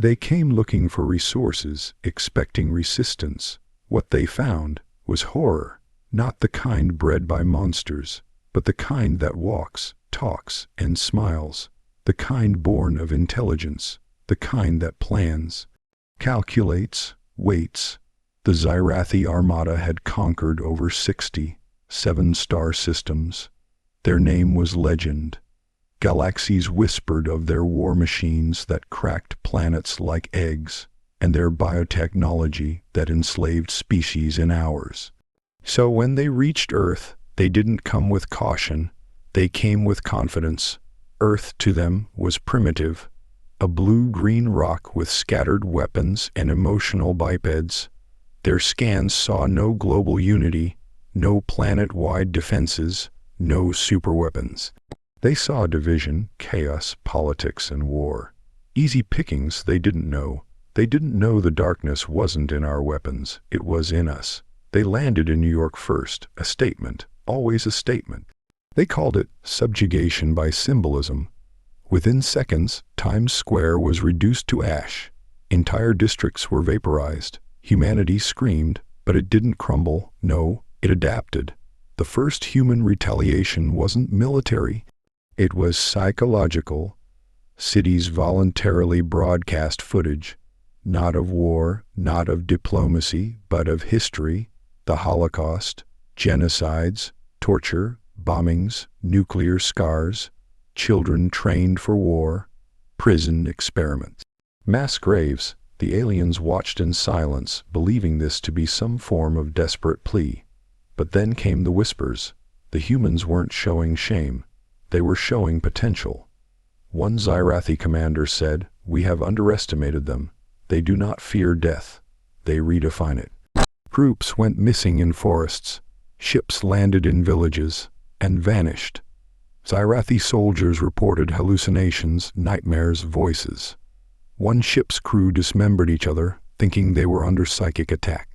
They came looking for resources, expecting resistance. What they found was horror, not the kind bred by monsters, but the kind that walks, talks, and smiles, the kind born of intelligence, the kind that plans, calculates, waits. The Xyrathi Armada had conquered over 60 seven-star systems. Their name was legend. Galaxies whispered of their war machines that cracked planets like eggs, and their biotechnology that enslaved species in hours. So when they reached Earth, they didn't come with caution, they came with confidence. Earth to them was primitive, a blue-green rock with scattered weapons and emotional bipeds. Their scans saw no global unity, no planet-wide defenses, no superweapons. They saw division, chaos, politics, and war. Easy pickings they didn't know. They didn't know the darkness wasn't in our weapons, it was in us. They landed in New York first, a statement, always a statement. They called it subjugation by symbolism. Within seconds, Times Square was reduced to ash. Entire districts were vaporized. Humanity screamed, but it didn't crumble, no, it adapted. The first human retaliation wasn't military. It was psychological. Cities voluntarily broadcast footage, not of war, not of diplomacy, but of history, the Holocaust, genocides, torture, bombings, nuclear scars, children trained for war, prison experiments. Mass graves. The aliens watched in silence, believing this to be some form of desperate plea. But then came the whispers. The humans weren't showing shame. They were showing potential. One Xyrathi commander said, "We have underestimated them. They do not fear death. They redefine it." Groups went missing in forests. Ships landed in villages and vanished. Xyrathi soldiers reported hallucinations, nightmares, voices. One ship's crew dismembered each other, thinking they were under psychic attack.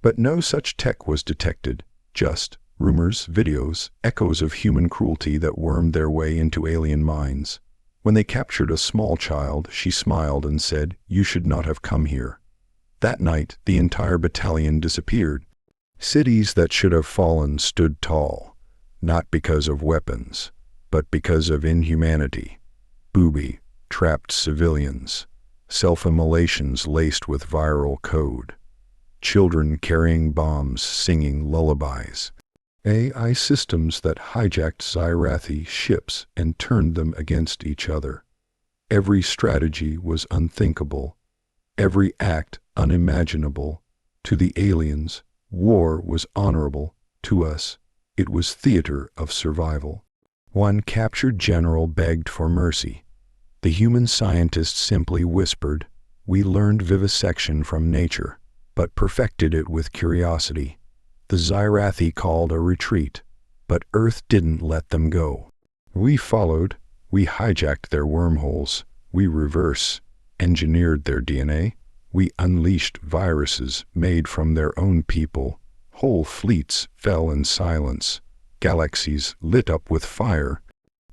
But no such tech was detected, just rumors, videos, echoes of human cruelty that wormed their way into alien minds. When they captured a small child, she smiled and said, "You should not have come here." That night, the entire battalion disappeared. Cities that should have fallen stood tall, not because of weapons, but because of inhumanity. Booby trapped civilians. Self-immolations laced with viral code. Children carrying bombs, singing lullabies. AI systems that hijacked Xyrathi ships and turned them against each other. Every strategy was unthinkable. Every act unimaginable. To the aliens, war was honorable. To us, it was theater of survival. One captured general begged for mercy. The human scientists simply whispered, "We learned vivisection from nature, but perfected it with curiosity." The Xyrathi called a retreat, but Earth didn't let them go. We followed, we hijacked their wormholes, we reverse-engineered their DNA, we unleashed viruses made from their own people. Whole fleets fell in silence, galaxies lit up with fire.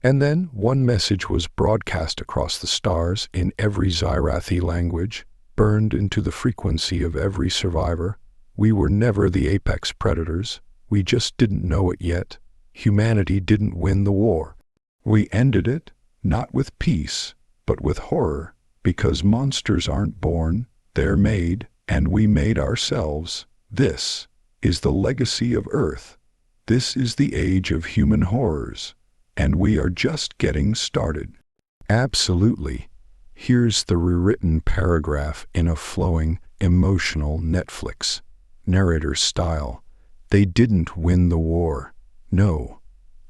And then one message was broadcast across the stars in every Xyrathi language, burned into the frequency of every survivor. We were never the apex predators. We just didn't know it yet. Humanity didn't win the war. We ended it, not with peace, but with horror, because monsters aren't born, they're made, and we made ourselves. This is the legacy of Earth. This is the age of human horrors. And we are just getting started. Absolutely. Here's the rewritten paragraph in a flowing, emotional Netflix narrator style. They didn't win the war. No,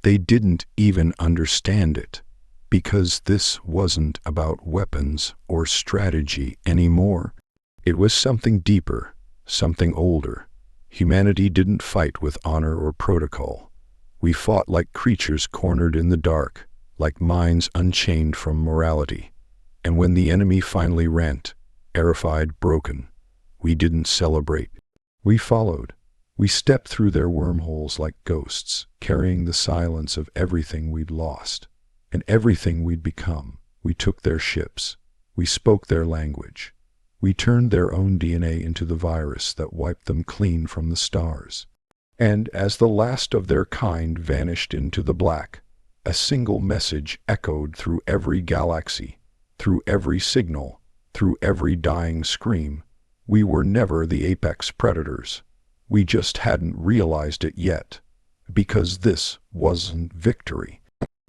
they didn't even understand it. Because this wasn't about weapons or strategy anymore. It was something deeper, something older. Humanity didn't fight with honor or protocol. We fought like creatures cornered in the dark, like minds unchained from morality. And when the enemy finally rent, terrified, broken, we didn't celebrate. We followed. We stepped through their wormholes like ghosts, carrying the silence of everything we'd lost and everything we'd become. We took their ships. We spoke their language. We turned their own DNA into the virus that wiped them clean from the stars. And as the last of their kind vanished into the black, a single message echoed through every galaxy, through every signal, through every dying scream. We were never the apex predators. We just hadn't realized it yet. Because this wasn't victory.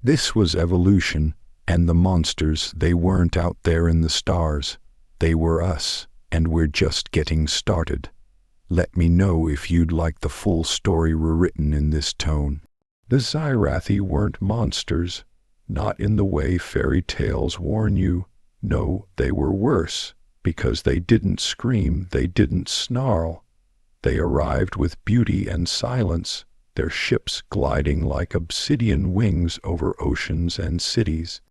This was evolution, and the monsters, they weren't out there in the stars. They were us, and we're just getting started. Let me know if you'd like the full story rewritten in this tone. The Xyrathi weren't monsters, not in the way fairy tales warn you. No, they were worse, because they didn't scream, they didn't snarl. They arrived with beauty and silence, their ships gliding like obsidian wings over oceans and cities.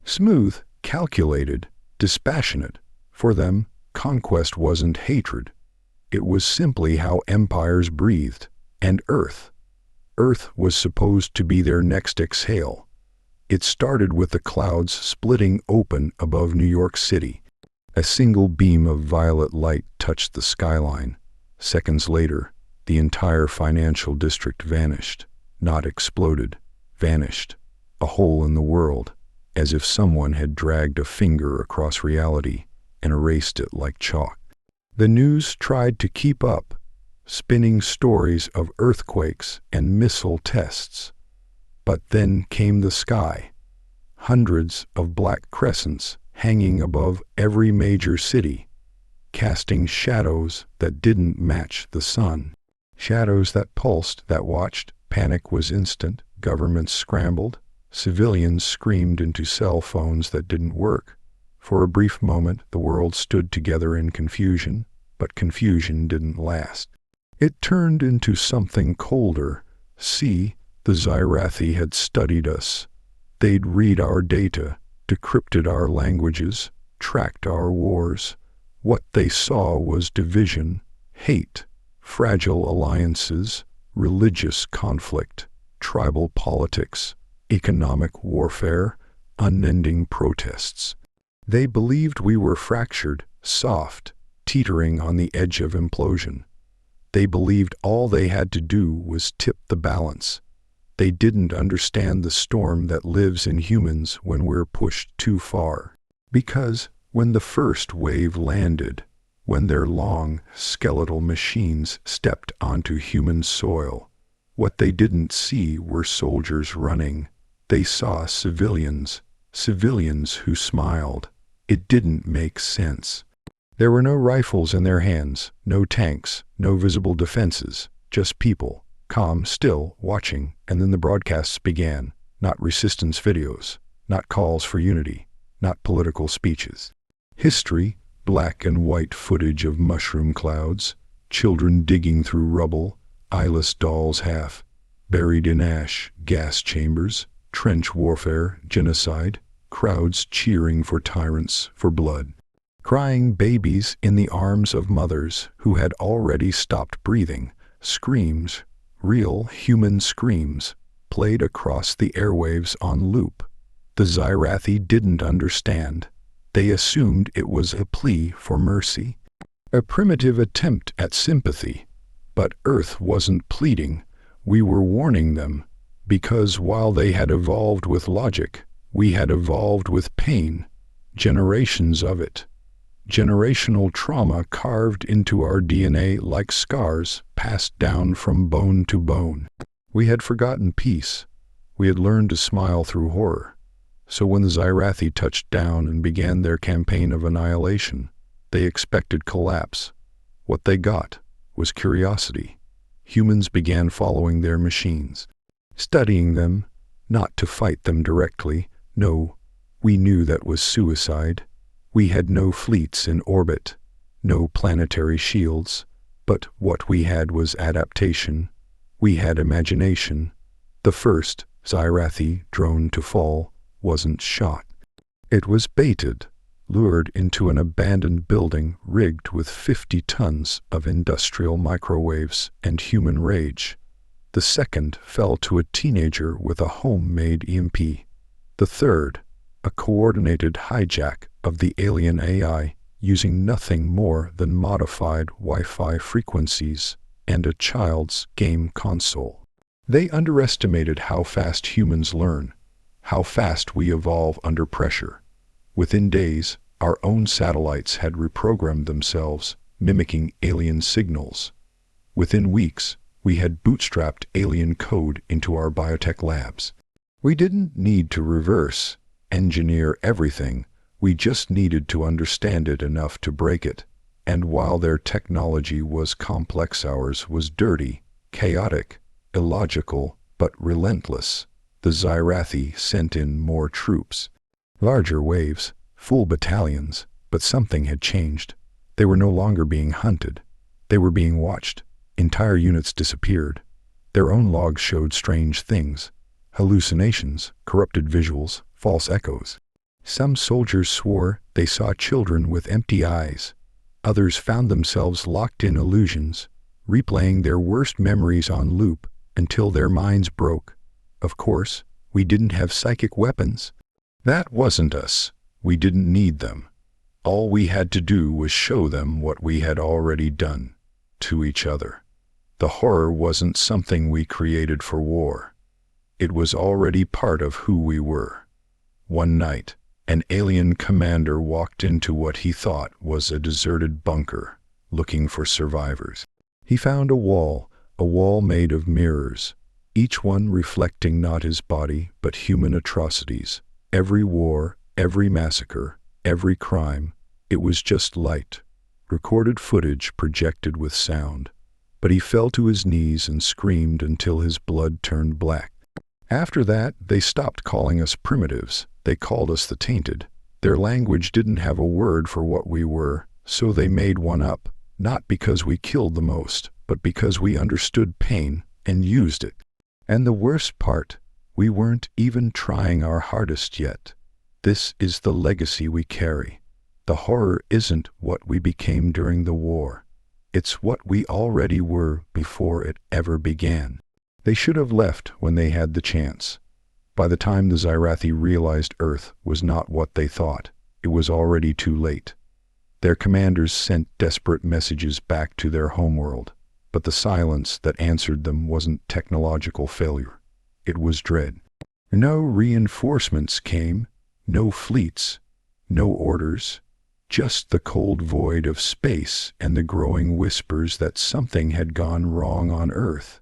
Smooth, calculated, dispassionate. For them, conquest wasn't hatred. It was simply how empires breathed, and Earth was supposed to be their next exhale. It started with the clouds splitting open above New York City. A single beam of violet light touched the skyline. Seconds later, the entire financial district vanished. Not exploded, vanished. A hole in the world, as if someone had dragged a finger across reality and erased it like chalk. The news tried to keep up, spinning stories of earthquakes and missile tests. But then came the sky. Hundreds of black crescents hanging above every major city, casting shadows that didn't match the sun. Shadows that pulsed, that watched. Panic was instant. Governments scrambled. Civilians screamed into cell phones that didn't work. For a brief moment, the world stood together in confusion, but confusion didn't last. It turned into something colder. See, the Xyrathi had studied us. They'd read our data, decrypted our languages, tracked our wars. What they saw was division, hate, fragile alliances, religious conflict, tribal politics, economic warfare, unending protests. They believed we were fractured, soft, teetering on the edge of implosion. They believed all they had to do was tip the balance. They didn't understand the storm that lives in humans when we're pushed too far. Because when the first wave landed, when their long, skeletal machines stepped onto human soil, what they didn't see were soldiers running. They saw civilians who smiled. It didn't make sense. There were no rifles in their hands, no tanks, no visible defenses, just people, calm, still, watching. And then the broadcasts began. Not resistance videos, not calls for unity, not political speeches. History, black and white footage of mushroom clouds, children digging through rubble, eyeless dolls half buried in ash, gas chambers, trench warfare, genocide, crowds cheering for tyrants, for blood. Crying babies in the arms of mothers who had already stopped breathing, screams, real human screams, played across the airwaves on loop. The Xyrathi didn't understand. They assumed it was a plea for mercy, a primitive attempt at sympathy. But Earth wasn't pleading. We were warning them, because while they had evolved with logic, we had evolved with pain, generations of it. Generational trauma carved into our DNA like scars passed down from bone to bone. We had forgotten peace. We had learned to smile through horror. So when the Xyrathi touched down and began their campaign of annihilation, they expected collapse. What they got was curiosity. Humans began following their machines, studying them, not to fight them directly. No, we knew that was suicide. We had no fleets in orbit, no planetary shields, but what we had was adaptation. We had imagination. The first Xyrathi drone to fall wasn't shot. It was baited, lured into an abandoned building rigged with 50 tons of industrial microwaves and human rage. The second fell to a teenager with a homemade EMP. The third, a coordinated hijack of the alien AI using nothing more than modified Wi-Fi frequencies and a child's game console. They underestimated how fast humans learn, how fast we evolve under pressure. Within days, our own satellites had reprogrammed themselves, mimicking alien signals. Within weeks, we had bootstrapped alien code into our biotech labs. We didn't need to reverse engineer everything, we just needed to understand it enough to break it. And while their technology was complex, ours was dirty, chaotic, illogical, but relentless. The Xyrathi sent in more troops. Larger waves, full battalions, but something had changed. They were no longer being hunted. They were being watched. Entire units disappeared. Their own logs showed strange things. Hallucinations, corrupted visuals, false echoes. Some soldiers swore they saw children with empty eyes. Others found themselves locked in illusions, replaying their worst memories on loop until their minds broke. Of course, we didn't have psychic weapons. That wasn't us. We didn't need them. All we had to do was show them what we had already done to each other. The horror wasn't something we created for war. It was already part of who we were. One night, an alien commander walked into what he thought was a deserted bunker, looking for survivors. He found a wall made of mirrors, each one reflecting not his body but human atrocities. Every war, every massacre, every crime, it was just light, recorded footage projected with sound. But he fell to his knees and screamed until his blood turned black. After that, they stopped calling us primitives. They called us the Tainted. Their language didn't have a word for what we were, so they made one up, not because we killed the most, but because we understood pain and used it. And the worst part, we weren't even trying our hardest yet. This is the legacy we carry. The horror isn't what we became during the war. It's what we already were before it ever began. They should have left when they had the chance. By the time the Xyrathi realized Earth was not what they thought, it was already too late. Their commanders sent desperate messages back to their homeworld, but the silence that answered them wasn't technological failure. It was dread. No reinforcements came, no fleets, no orders, just the cold void of space and the growing whispers that something had gone wrong on Earth.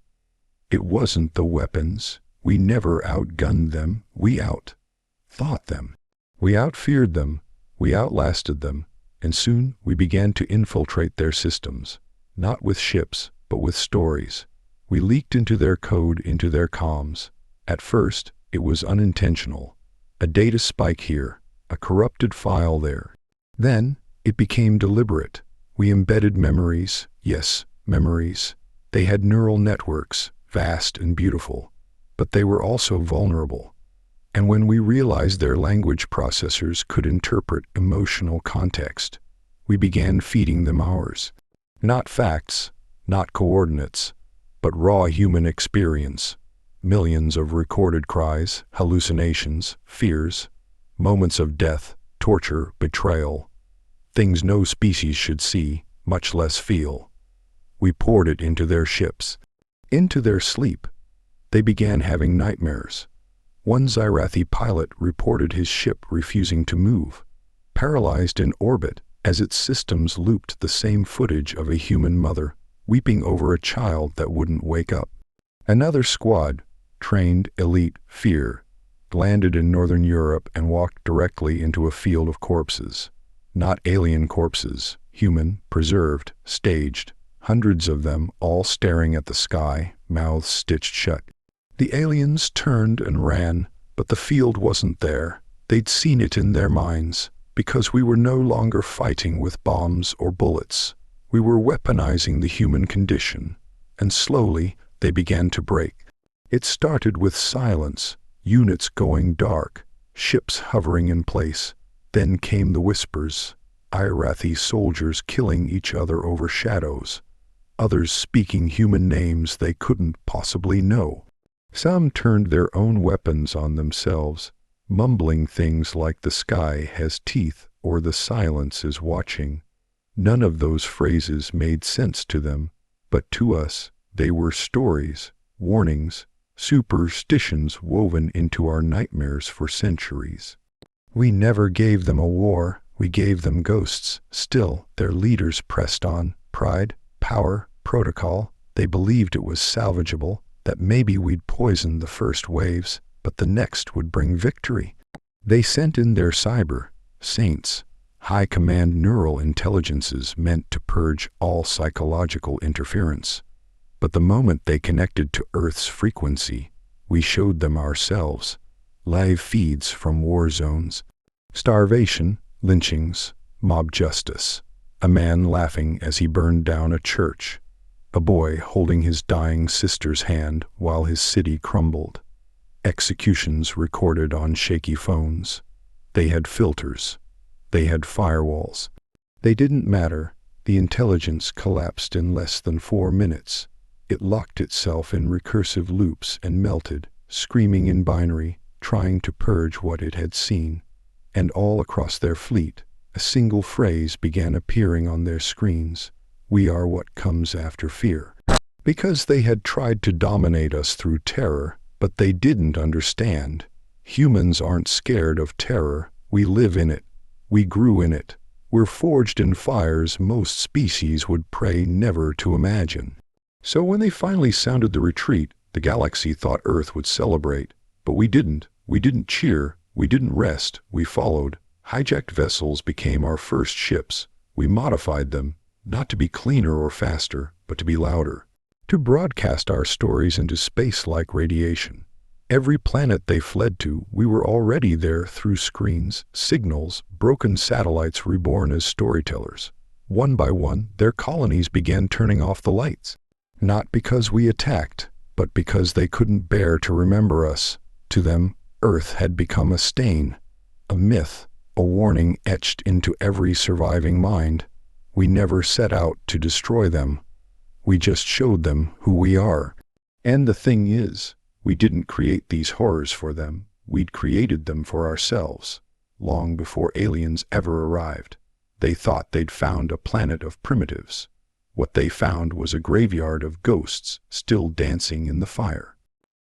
It wasn't the weapons. We never outgunned them. We out-thought them. We outfeared them. We outlasted them. And soon we began to infiltrate their systems, not with ships, but with stories. We leaked into their code, into their comms. At first, it was unintentional. A data spike here, a corrupted file there. Then, it became deliberate. We embedded memories. Yes, memories. They had neural networks, vast and beautiful, but they were also vulnerable. And when we realized their language processors could interpret emotional context, we began feeding them ours. Not facts, not coordinates, but raw human experience. Millions of recorded cries, hallucinations, fears, moments of death, torture, betrayal, things no species should see, much less feel. We poured it into their ships. Into their sleep. They began having nightmares. One Xyrathi pilot reported his ship refusing to move, paralyzed in orbit as its systems looped the same footage of a human mother weeping over a child that wouldn't wake up. Another squad, trained elite fear, landed in northern Europe and walked directly into a field of corpses. Not alien corpses, human, preserved, staged. Hundreds of them, all staring at the sky, mouths stitched shut. The aliens turned and ran, but the field wasn't there. They'd seen it in their minds, because we were no longer fighting with bombs or bullets. We were weaponizing the human condition, and slowly they began to break. It started with silence, units going dark, ships hovering in place. Then came the whispers, Xyrathi soldiers killing each other over shadows. Others speaking human names they couldn't possibly know. Some turned their own weapons on themselves, mumbling things like the sky has teeth or the silence is watching. None of those phrases made sense to them, but to us they were stories, warnings, superstitions woven into our nightmares for centuries. We never gave them a war, we gave them ghosts. Still, their leaders pressed on. Pride, power, protocol. They believed it was salvageable, that maybe we'd poison the first waves, but the next would bring victory. They sent in their cyber saints, high command neural intelligences meant to purge all psychological interference. But the moment they connected to Earth's frequency, we showed them ourselves. Live feeds from war zones, starvation, lynchings, mob justice. A man laughing as he burned down a church. A boy holding his dying sister's hand while his city crumbled. Executions recorded on shaky phones. They had filters. They had firewalls. They didn't matter. The intelligence collapsed in less than 4 minutes. It locked itself in recursive loops and melted, screaming in binary, trying to purge what it had seen. And all across their fleet, a single phrase began appearing on their screens. We are what comes after fear. Because they had tried to dominate us through terror, but they didn't understand. Humans aren't scared of terror. We live in it. We grew in it. We're forged in fires most species would pray never to imagine. So when they finally sounded the retreat, the galaxy thought Earth would celebrate. But we didn't. We didn't cheer. We didn't rest. We followed. Hijacked vessels became our first ships. We modified them, not to be cleaner or faster, but to be louder. To broadcast our stories into space like radiation. Every planet they fled to, we were already there through screens, signals, broken satellites reborn as storytellers. One by one, their colonies began turning off the lights. Not because we attacked, but because they couldn't bear to remember us. To them, Earth had become a stain, a myth, a warning etched into every surviving mind. We never set out to destroy them. We just showed them who we are. And the thing is, we didn't create these horrors for them. We'd created them for ourselves. Long before aliens ever arrived, they thought they'd found a planet of primitives. What they found was a graveyard of ghosts still dancing in the fire.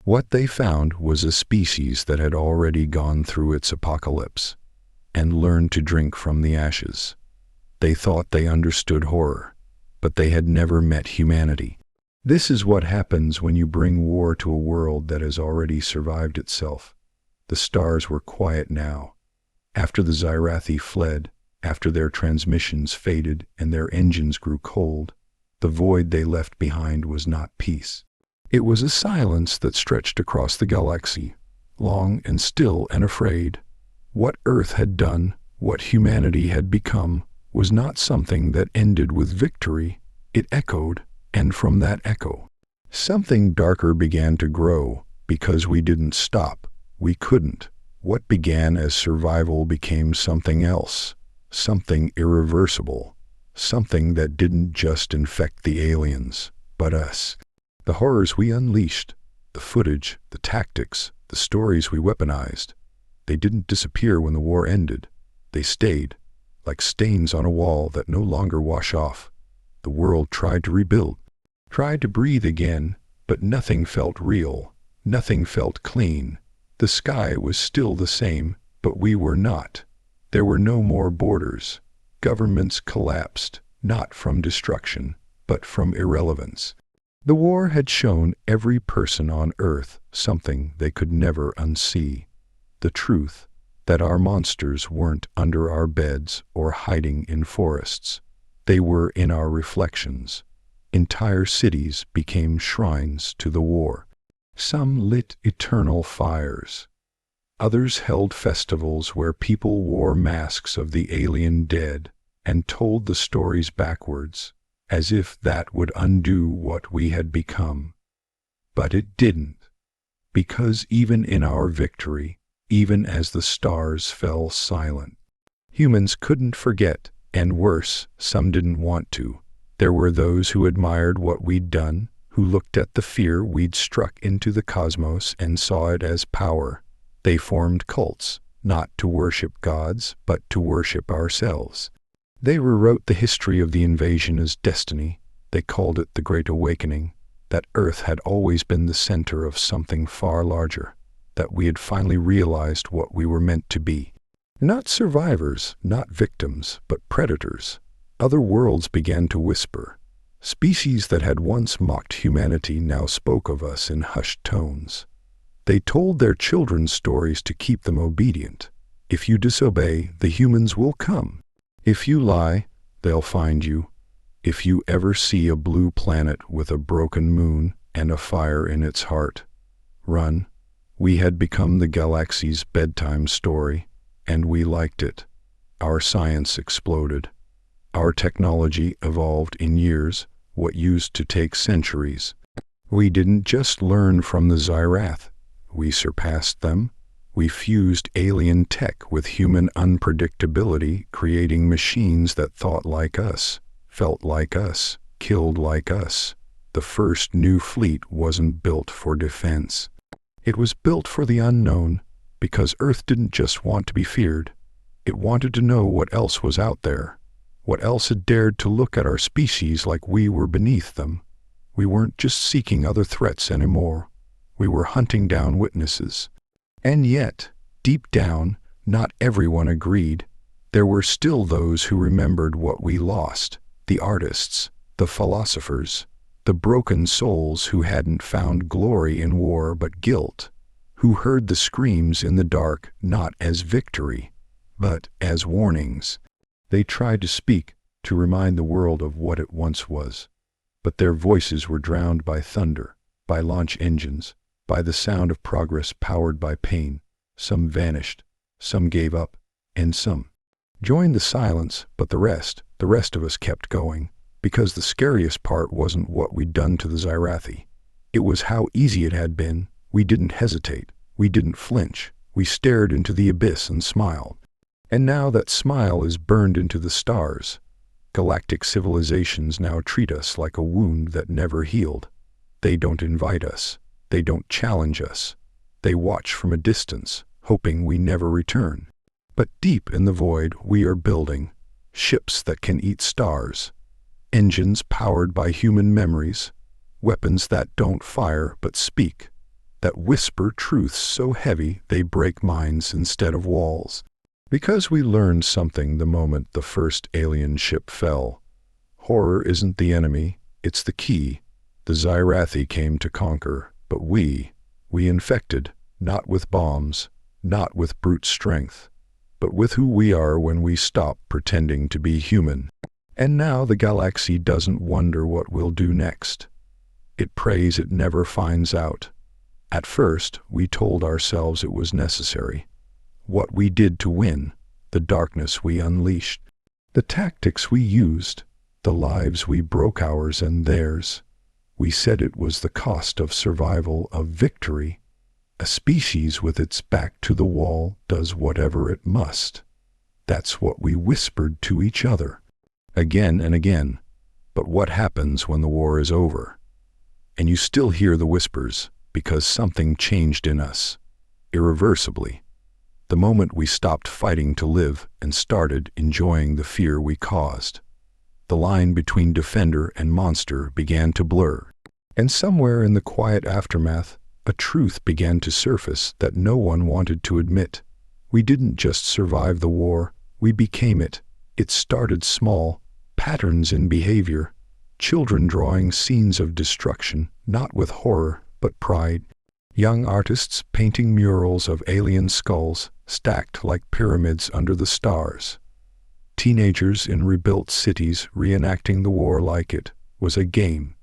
What they found was a species that had already gone through its apocalypse and learned to drink from the ashes. They thought they understood horror, but they had never met humanity. This is what happens when you bring war to a world that has already survived itself. The stars were quiet now. After the Zyrathi fled, after their transmissions faded and their engines grew cold, the void they left behind was not peace. It was a silence that stretched across the galaxy, long and still and afraid. What Earth had done, what humanity had become, was not something that ended with victory. It echoed, and from that echo, something darker began to grow. Because we didn't stop, we couldn't. What began as survival became something else, something irreversible, something that didn't just infect the aliens, but us. The horrors we unleashed, the footage, the tactics, the stories we weaponized, they didn't disappear when the war ended. They stayed, like stains on a wall that no longer wash off. The world tried to rebuild, tried to breathe again, but nothing felt real, nothing felt clean. The sky was still the same, but we were not. There were no more borders. Governments collapsed, not from destruction, but from irrelevance. The war had shown every person on Earth something they could never unsee. The truth that our monsters weren't under our beds or hiding in forests. They were in our reflections. Entire cities became shrines to the war. Some lit eternal fires. Others held festivals where people wore masks of the alien dead and told the stories backwards, as if that would undo what we had become. But it didn't, because even in our victory, even as the stars fell silent, humans couldn't forget, and worse, some didn't want to. There were those who admired what we'd done, who looked at the fear we'd struck into the cosmos and saw it as power. They formed cults, not to worship gods, but to worship ourselves. They rewrote the history of the invasion as destiny. They called it the Great Awakening, that Earth had always been the center of something far larger, that we had finally realized what we were meant to be. Not survivors, not victims, but predators. Other worlds began to whisper. Species that had once mocked humanity now spoke of us in hushed tones. They told their children stories to keep them obedient. If you disobey, the humans will come. If you lie, they'll find you. If you ever see a blue planet with a broken moon and a fire in its heart, run. We had become the galaxy's bedtime story, and we liked it. Our science exploded. Our technology evolved in years, what used to take centuries. We didn't just learn from the Xyrath. We surpassed them. We fused alien tech with human unpredictability, creating machines that thought like us, felt like us, killed like us. The first new fleet wasn't built for defense. It was built for the unknown, because Earth didn't just want to be feared. It wanted to know what else was out there, what else had dared to look at our species like we were beneath them. We weren't just seeking other threats anymore. We were hunting down witnesses. And yet, deep down, not everyone agreed. There were still those who remembered what we lost, the artists, the philosophers, the broken souls who hadn't found glory in war but guilt, who heard the screams in the dark not as victory, but as warnings. They tried to speak, to remind the world of what it once was. But their voices were drowned by thunder, by launch engines, by the sound of progress powered by pain. Some vanished, some gave up, and some joined the silence, but the rest of us kept going, because the scariest part wasn't what we'd done to the Xyrathi. It was how easy it had been. We didn't hesitate, we didn't flinch, we stared into the abyss and smiled. And now that smile is burned into the stars. Galactic civilizations now treat us like a wound that never healed. They don't invite us. They don't challenge us. They watch from a distance, hoping we never return. But deep in the void, we are building ships that can eat stars, engines powered by human memories, weapons that don't fire but speak, that whisper truths so heavy they break minds instead of walls. Because we learned something the moment the first alien ship fell. Horror isn't the enemy, it's the key. The Xyrathi came to conquer, but we infected, not with bombs, not with brute strength, but with who we are when we stop pretending to be human. And now the galaxy doesn't wonder what we'll do next. It prays it never finds out. At first, we told ourselves it was necessary. What we did to win, the darkness we unleashed, the tactics we used, the lives we broke ours and theirs. We said it was the cost of survival, of victory. A species with its back to the wall does whatever it must. That's what we whispered to each other, again and again. But what happens when the war is over? And you still hear the whispers, because something changed in us, irreversibly. The moment we stopped fighting to live and started enjoying the fear we caused. The line between defender and monster began to blur. And somewhere in the quiet aftermath, a truth began to surface that no one wanted to admit. We didn't just survive the war, we became it. It started small, patterns in behavior, children drawing scenes of destruction, not with horror, but pride. Young artists painting murals of alien skulls, stacked like pyramids under the stars. Teenagers in rebuilt cities reenacting the war like it was a game,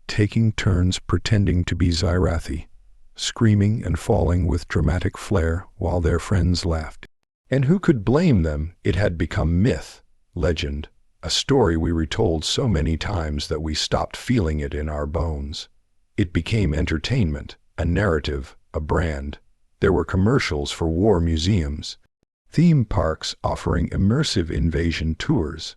taking turns pretending to be Xyrathi, screaming and falling with dramatic flair while their friends laughed. And who could blame them? It had become myth, legend, a story we retold so many times that we stopped feeling it in our bones. It became entertainment, a narrative, a brand. There were commercials for war museums, theme parks offering immersive invasion tours,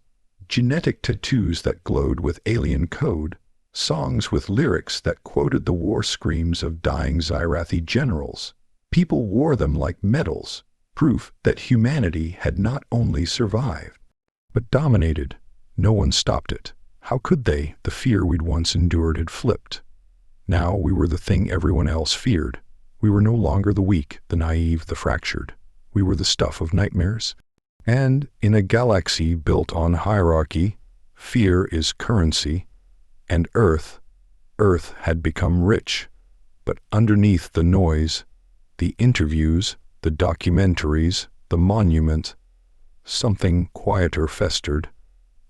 genetic tattoos that glowed with alien code, songs with lyrics that quoted the war screams of dying Xyrathi generals. People wore them like medals, proof that humanity had not only survived, but dominated. No one stopped it. How could they? The fear we'd once endured had flipped. Now we were the thing everyone else feared. We were no longer the weak, the naive, the fractured. We were the stuff of nightmares. And in a galaxy built on hierarchy, fear is currency, and Earth had become rich. But underneath the noise, the interviews, the documentaries, the monument, something quieter festered,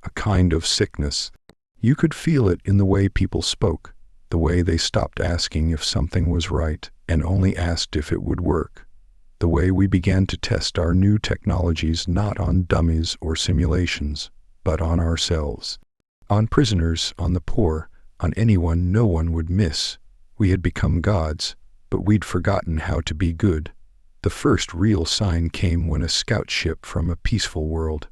a kind of sickness. You could feel it in the way people spoke, the way they stopped asking if something was right and only asked if it would work, the way we began to test our new technologies not on dummies or simulations, but on ourselves, on prisoners, on the poor, on anyone no one would miss. We had become gods, but we'd forgotten how to be good. The first real sign came when a scout ship from a peaceful world,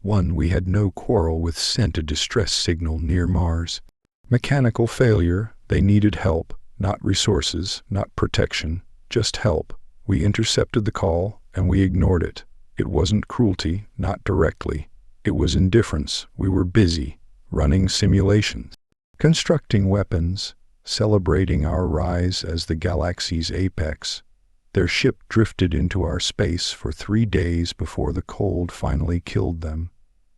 one we had no quarrel with, sent a distress signal near Mars. Mechanical failure. They needed help, not resources, not protection, just help. We intercepted the call, and we ignored it. It wasn't cruelty, not directly. It was indifference. We were busy, running simulations, constructing weapons, celebrating our rise as the galaxy's apex. Their ship drifted into our space for 3 days before the cold finally killed them.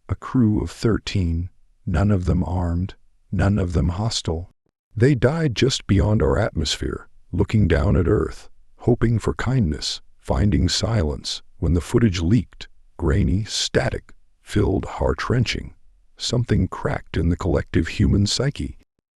A crew of 13, none of them armed, none of them hostile. They died just beyond our atmosphere, looking down at Earth, hoping for kindness, finding silence when the footage leaked, grainy, static, filled, heart-wrenching. Something cracked in the collective human psyche.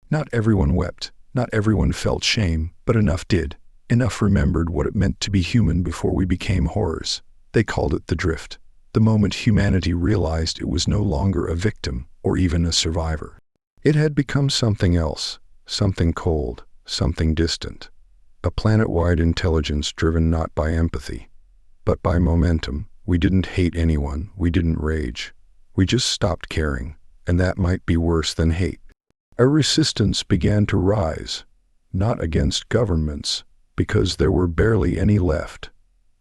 Not everyone wept, not everyone felt shame, but enough did. Enough remembered what it meant to be human before we became horrors. They called it the drift. The moment humanity realized it was no longer a victim or even a survivor. It had become something else, something cold, something distant. A planet-wide intelligence driven not by empathy, but by momentum. We didn't hate anyone, we didn't rage. We just stopped caring, and that might be worse than hate. A resistance began to rise, not against governments, because there were barely any left,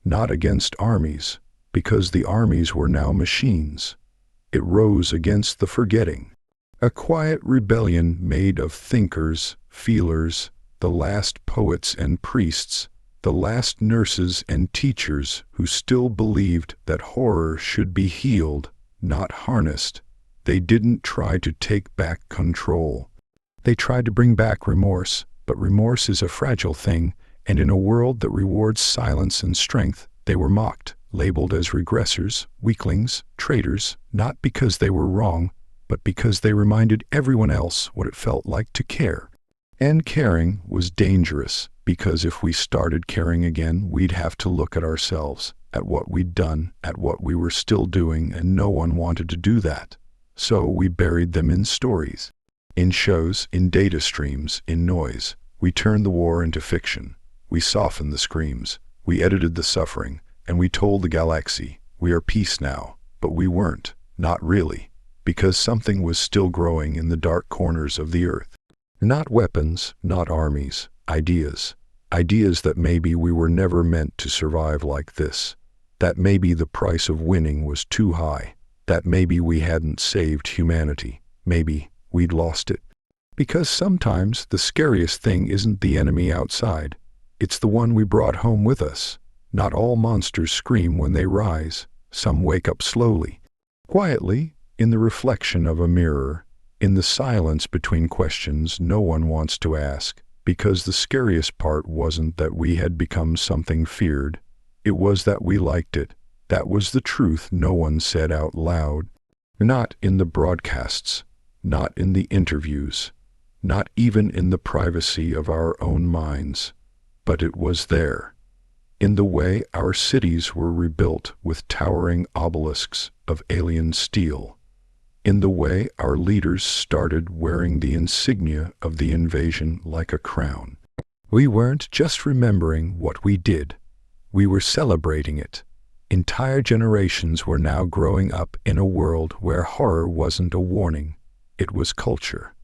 not against armies, because the armies were now machines. It rose against the forgetting. A quiet rebellion made of thinkers, feelers, the last poets and priests, the last nurses and teachers who still believed that horror should be healed, not harnessed. They didn't try to take back control. They tried to bring back remorse, but remorse is a fragile thing, and in a world that rewards silence and strength, they were mocked, labeled as regressors, weaklings, traitors, not because they were wrong, but because they reminded everyone else what it felt like to care. And caring was dangerous, because if we started caring again, we'd have to look at ourselves, at what we'd done, at what we were still doing, and no one wanted to do that. So we buried them in stories, in shows, in data streams, in noise. We turned the war into fiction. We softened the screams. We edited the suffering. And we told the galaxy, we are peace now. But we weren't, not really, because something was still growing in the dark corners of the Earth. Not weapons, not armies, ideas. Ideas that maybe we were never meant to survive like this. That maybe the price of winning was too high. That maybe we hadn't saved humanity. Maybe we'd lost it. Because sometimes the scariest thing isn't the enemy outside. It's the one we brought home with us. Not all monsters scream when they rise. Some wake up slowly, quietly, in the reflection of a mirror, in the silence between questions no one wants to ask, because the scariest part wasn't that we had become something feared. It was that we liked it. That was the truth no one said out loud. Not in the broadcasts, not in the interviews, not even in the privacy of our own minds. But it was there. In the way our cities were rebuilt with towering obelisks of alien steel. In the way our leaders started wearing the insignia of the invasion like a crown. We weren't just remembering what we did. We were celebrating it. Entire generations were now growing up in a world where horror wasn't a warning. It was culture.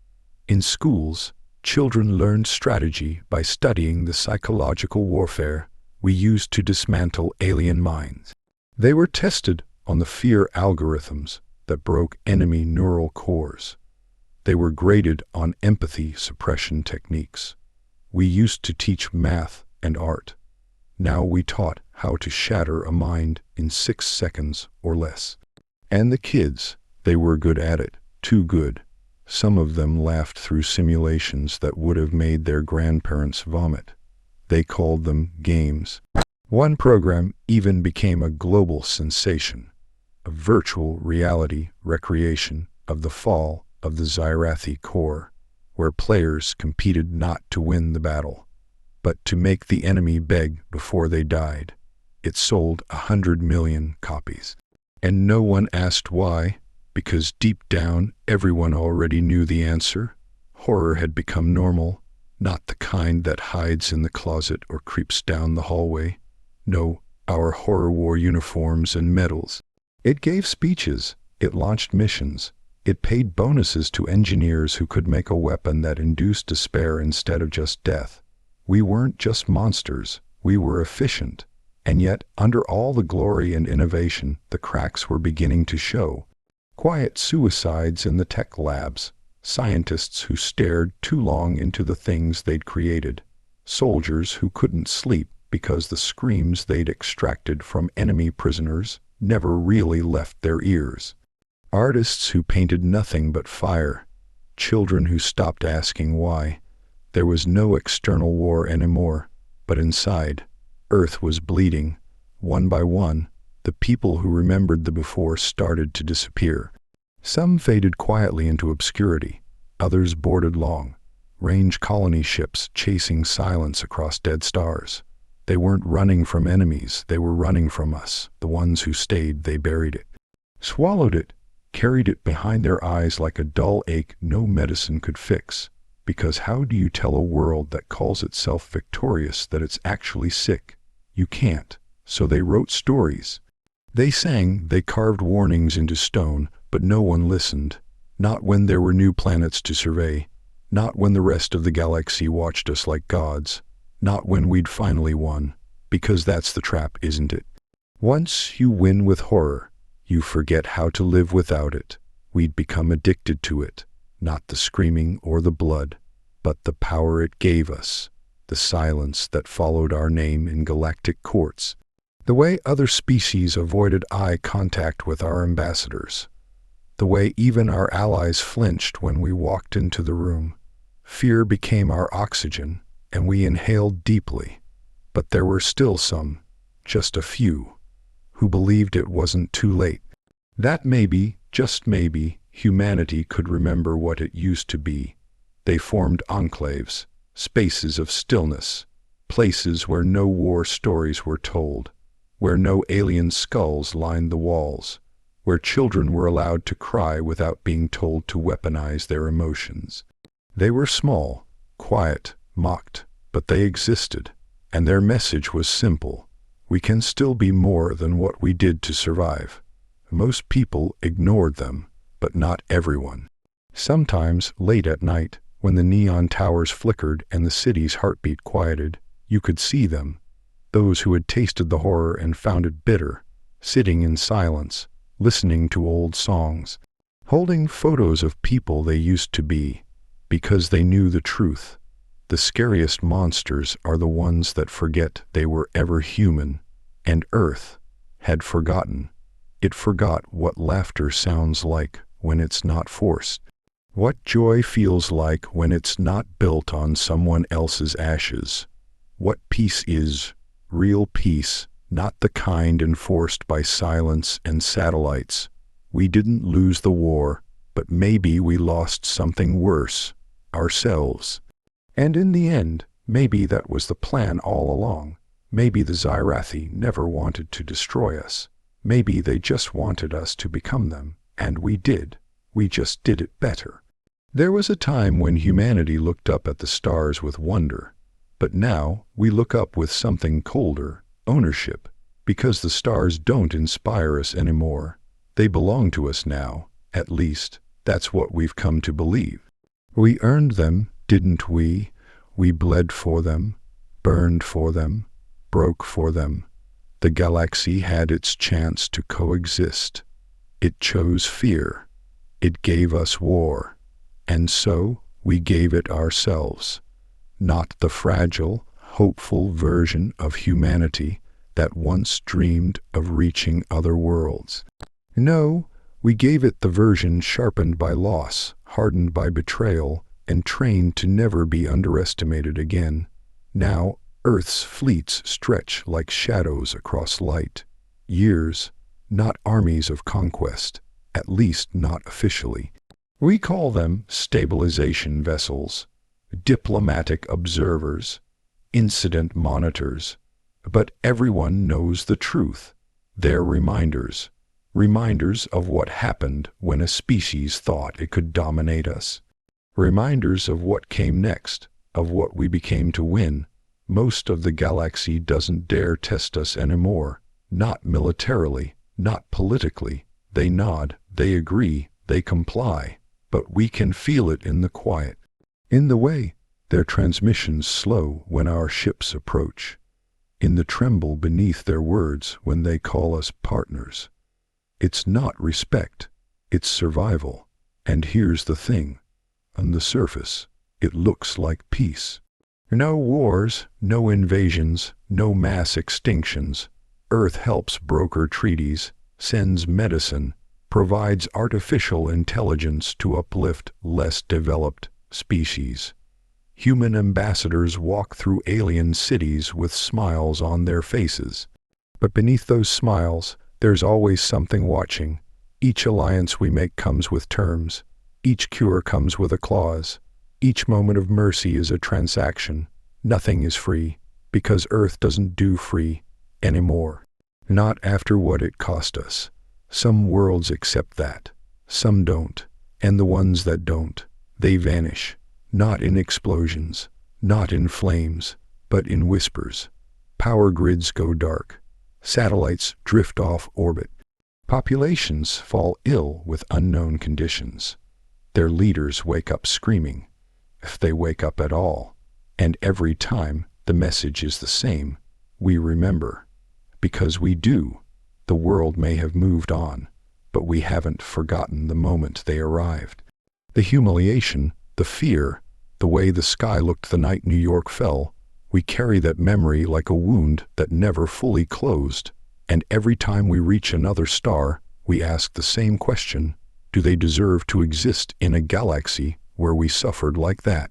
In schools, children learned strategy by studying the psychological warfare, we used to dismantle alien minds. They were tested on the fear algorithms that broke enemy neural cores. They were graded on empathy suppression techniques. We used to teach math and art. Now we taught how to shatter a mind in 6 seconds or less. And the kids, they were good at it, too good. Some of them laughed through simulations that would have made their grandparents vomit. They called them games. One program even became a global sensation, a virtual reality recreation of the fall of the Xyrathi core, where players competed not to win the battle, but to make the enemy beg before they died. It sold 100 million copies. And no one asked why, because deep down everyone already knew the answer. Horror had become normal, not the kind that hides in the closet or creeps down the hallway. No, our horror wore uniforms and medals. It gave speeches, it launched missions, it paid bonuses to engineers who could make a weapon that induced despair instead of just death. We weren't just monsters, we were efficient. And yet, under all the glory and innovation, the cracks were beginning to show. Quiet suicides in the tech labs, scientists who stared too long into the things they'd created, soldiers who couldn't sleep because the screams they'd extracted from enemy prisoners never really left their ears. Artists who painted nothing but fire, children who stopped asking why. There was no external war anymore, but inside, Earth was bleeding. One by one, the people who remembered the before started to disappear. Some faded quietly into obscurity, others boarded long-range colony ships chasing silence across dead stars. They weren't running from enemies, they were running from us. The ones who stayed, they buried it, swallowed it, carried it behind their eyes like a dull ache no medicine could fix. Because how do you tell a world that calls itself victorious that it's actually sick? You can't. So they wrote stories. They sang, they carved warnings into stone, but no one listened. Not when there were new planets to survey. Not when the rest of the galaxy watched us like gods. Not when we'd finally won. Because that's the trap, isn't it? Once you win with horror, you forget how to live without it. We'd become addicted to it. Not the screaming or the blood, but the power it gave us. The silence that followed our name in galactic courts. The way other species avoided eye contact with our ambassadors. The way even our allies flinched when we walked into the room. Fear became our oxygen, and we inhaled deeply. But there were still some, just a few, who believed it wasn't too late. That maybe, just maybe, humanity could remember what it used to be. They formed enclaves, spaces of stillness, places where no war stories were told, where no alien skulls lined the walls, where children were allowed to cry without being told to weaponize their emotions. They were small, quiet, mocked, but they existed, and their message was simple. We can still be more than what we did to survive. Most people ignored them, but not everyone. Sometimes, late at night, when the neon towers flickered and the city's heartbeat quieted, you could see them, those who had tasted the horror and found it bitter, sitting in silence, listening to old songs, holding photos of people they used to be, because they knew the truth. The scariest monsters are the ones that forget they were ever human, and Earth had forgotten. It forgot what laughter sounds like when it's not forced, what joy feels like when it's not built on someone else's ashes, what peace is, real peace, not the kind enforced by silence and satellites. We didn't lose the war, but maybe we lost something worse, ourselves. And in the end, maybe that was the plan all along. Maybe the Xyrathi never wanted to destroy us. Maybe they just wanted us to become them, and we did. We just did it better. There was a time when humanity looked up at the stars with wonder, but now we look up with something colder, ownership, because the stars don't inspire us anymore. They belong to us now, at least, that's what we've come to believe. We earned them, didn't we? We bled for them, burned for them, broke for them. The galaxy had its chance to coexist. It chose fear. It gave us war. And so we gave it ourselves. Not the fragile, hopeful version of humanity that once dreamed of reaching other worlds. No, we gave it the version sharpened by loss, hardened by betrayal, and trained to never be underestimated again. Now, Earth's fleets stretch like shadows across light. Years, not armies of conquest, at least not officially. We call them stabilization vessels, diplomatic observers, incident monitors. But everyone knows the truth. They're reminders. Reminders of what happened when a species thought it could dominate us. Reminders of what came next, of what we became to win. Most of the galaxy doesn't dare test us anymore. Not militarily, not politically. They nod, they agree, they comply. But we can feel it in the quiet. In the way their transmissions slow when our ships approach. In the tremble beneath their words when they call us partners. It's not respect, it's survival. And here's the thing. On the surface, it looks like peace. No wars, no invasions, no mass extinctions. Earth helps broker treaties, sends medicine, provides artificial intelligence to uplift less developed species. Human ambassadors walk through alien cities with smiles on their faces. But beneath those smiles, there's always something watching. Each alliance we make comes with terms. Each cure comes with a clause. Each moment of mercy is a transaction. Nothing is free, because Earth doesn't do free anymore. Not after what it cost us. Some worlds accept that. Some don't. And the ones that don't, they vanish. Not in explosions, not in flames, but in whispers. Power grids go dark. Satellites drift off orbit. Populations fall ill with unknown conditions. Their leaders wake up screaming, if they wake up at all. And every time the message is the same, we remember. Because we do. The world may have moved on, but we haven't forgotten the moment they arrived. The humiliation, the fear, the way the sky looked the night New York fell, we carry that memory like a wound that never fully closed. And every time we reach another star, we ask the same question: do they deserve to exist in a galaxy where we suffered like that?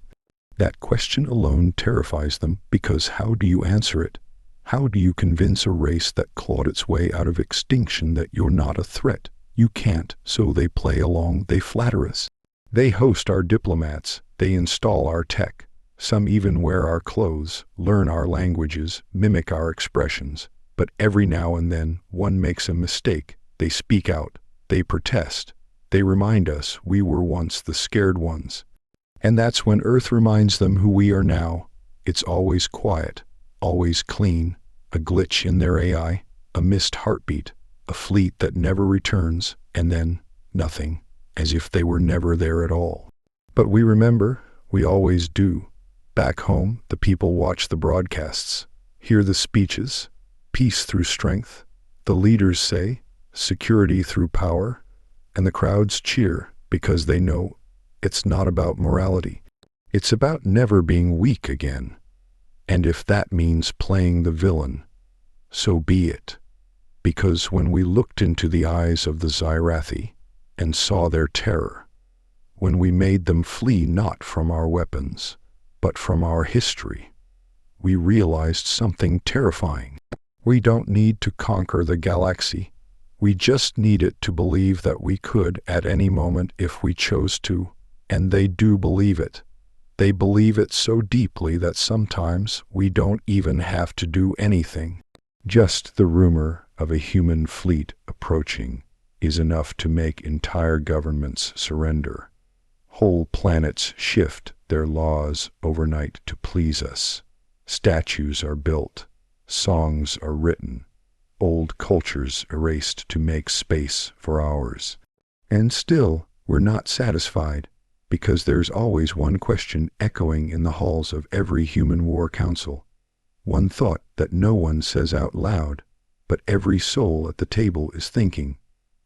That question alone terrifies them, because how do you answer it? How do you convince a race that clawed its way out of extinction that you're not a threat? You can't, so they play along, they flatter us. They host our diplomats, they install our tech. Some even wear our clothes, learn our languages, mimic our expressions. But every now and then, one makes a mistake. They speak out, they protest. They remind us we were once the scared ones. And that's when Earth reminds them who we are now. It's always quiet, always clean, a glitch in their AI, a missed heartbeat, a fleet that never returns, and then nothing, as if they were never there at all. But we remember, we always do. Back home, the people watch the broadcasts, hear the speeches, peace through strength. The leaders say, security through power, and the crowds cheer because they know it's not about morality. It's about never being weak again. And if that means playing the villain, so be it. Because when we looked into the eyes of the Zyrathi and saw their terror, when we made them flee not from our weapons, but from our history, we realized something terrifying. We don't need to conquer the galaxy. We just need it to believe that we could at any moment if we chose to. And they do believe it. They believe it so deeply that sometimes we don't even have to do anything. Just the rumor of a human fleet approaching is enough to make entire governments surrender. Whole planets shift their laws overnight to please us. Statues are built, songs are written, old cultures erased to make space for ours. And still, we're not satisfied, because there's always one question echoing in the halls of every human war council. One thought that no one says out loud, but every soul at the table is thinking.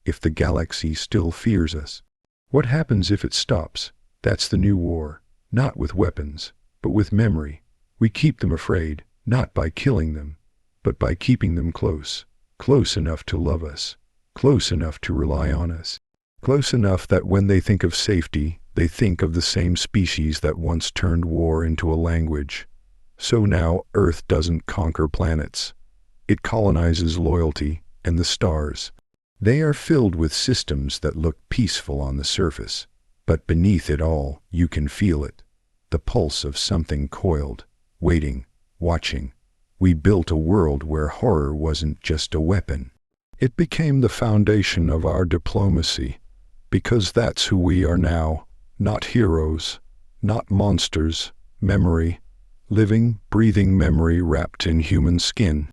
If the galaxy still fears us, what happens if it stops? That's the new war. Not with weapons, but with memory. We keep them afraid, not by killing them, but by keeping them close. Close enough to love us. Close enough to rely on us. Close enough that when they think of safety, they think of the same species that once turned war into a language. So now Earth doesn't conquer planets. It colonizes loyalty and the stars. They are filled with systems that look peaceful on the surface, but beneath it all, you can feel it. The pulse of something coiled, waiting, watching. We built a world where horror wasn't just a weapon. It became the foundation of our diplomacy, because that's who we are now. Not heroes, not monsters, memory. Living, breathing memory wrapped in human skin.